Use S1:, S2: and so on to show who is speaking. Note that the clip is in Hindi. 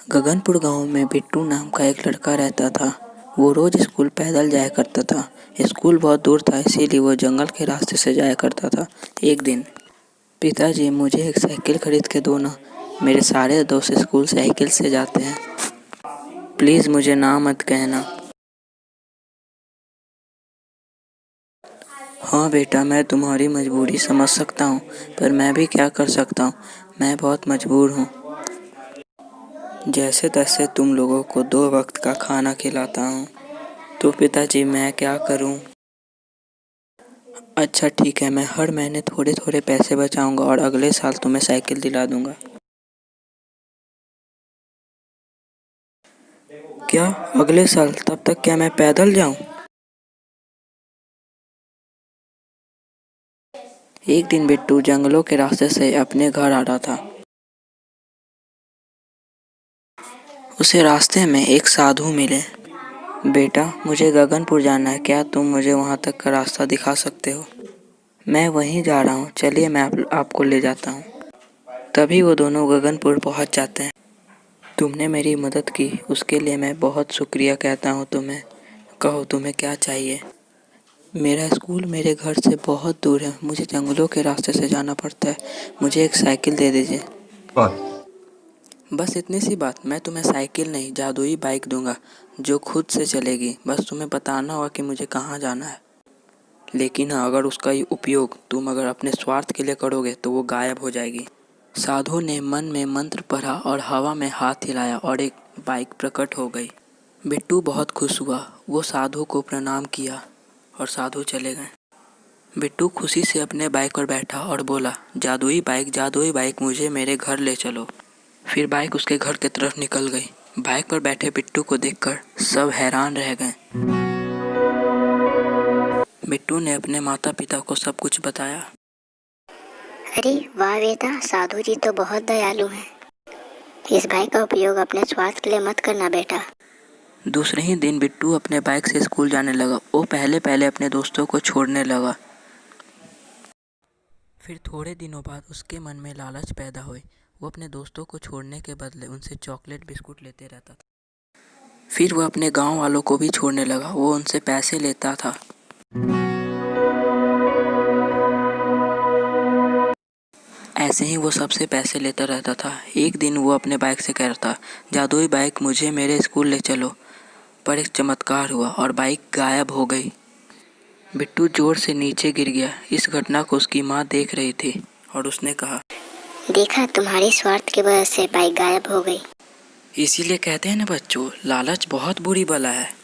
S1: गगनपुर गांव में बिट्टू नाम का एक लड़का रहता था। वो रोज स्कूल पैदल जाया करता था। स्कूल बहुत दूर था, इसीलिए वो जंगल के रास्ते से जाया करता था। एक दिन, पिताजी मुझे एक साइकिल खरीद के दो ना, मेरे सारे दोस्त स्कूल साइकिल से जाते हैं, प्लीज़ मुझे ना मत कहना। हाँ बेटा, मैं तुम्हारी मजबूरी समझ सकता हूँ, पर मैं भी क्या कर सकता हूँ, मैं बहुत मजबूर हूँ। जैसे तैसे तुम लोगों को 2 वक्त का खाना खिलाता हूँ। तो पिताजी मैं क्या करूँ? अच्छा ठीक है, मैं हर महीने थोड़े थोड़े पैसे बचाऊंगा और अगले साल तुम्हें साइकिल दिला दूंगा। क्या अगले साल? तब तक क्या मैं पैदल जाऊं? एक दिन बिट्टू जंगलों के रास्ते से अपने घर आ रहा था। उसे रास्ते में एक साधु मिले। बेटा, मुझे गगनपुर जाना है, क्या तुम मुझे वहां तक का रास्ता दिखा सकते हो? मैं वहीं जा रहा हूँ, चलिए मैं आपको ले जाता हूँ। तभी वो दोनों गगनपुर पहुंच जाते हैं। तुमने मेरी मदद की, उसके लिए मैं बहुत शुक्रिया कहता हूँ तुम्हें। कहो तुम्हें क्या चाहिए? मेरा स्कूल मेरे घर से बहुत दूर है, मुझे जंगलों के रास्ते से जाना पड़ता है, मुझे एक साइकिल दे दीजिए। बस इतनी सी बात, मैं तुम्हें साइकिल नहीं जादुई बाइक दूंगा जो खुद से चलेगी। बस तुम्हें बताना होगा कि मुझे कहाँ जाना है। लेकिन हाँ, अगर उसका उपयोग तुम अगर अपने स्वार्थ के लिए करोगे तो वो गायब हो जाएगी। साधु ने मन में मंत्र पढ़ा और हवा में हाथ हिलाया और एक बाइक प्रकट हो गई। बिट्टू बहुत खुश हुआ, वो साधु को प्रणाम किया और साधु चले गए। बिट्टू खुशी से अपने बाइक पर बैठा और बोला, जादुई बाइक मुझे मेरे घर ले चलो। फिर बाइक उसके घर की तरफ निकल गई। बाइक पर बैठे बिट्टू को देखकर सब हैरान रह गए। बिट्टू ने अपने माता पिता को सब कुछ बताया।
S2: अरे वाह बेटा, साधु जी तो बहुत दयालु हैं। इस बाइक का उपयोग अपने स्वार्थ के लिए मत करना बेटा।
S1: दूसरे ही दिन बिट्टू अपने बाइक से स्कूल जाने लगा। वो पहले पहले अपने दोस्तों को छोड़ने लगा। फिर थोड़े दिनों बाद उसके मन में लालच पैदा हुई। वो अपने दोस्तों को छोड़ने के बदले उनसे चॉकलेट बिस्कुट लेते रहता था। फिर वह अपने गांव वालों को भी छोड़ने लगा। वो उनसे पैसे लेता था। ऐसे ही वो सबसे पैसे लेता रहता था। एक दिन वो अपने बाइक से कह रहा था, जादुई बाइक मुझे मेरे स्कूल ले चलो। पर एक चमत्कार हुआ और बाइक गायब हो गई। बिट्टू जोर से नीचे गिर गया। इस घटना को उसकी माँ देख रही थी और उसने कहा,
S2: देखा, तुम्हारे स्वार्थ की वजह से बाइक गायब हो गई।
S1: इसीलिए कहते हैं ना बच्चों, लालच बहुत बुरी बला है।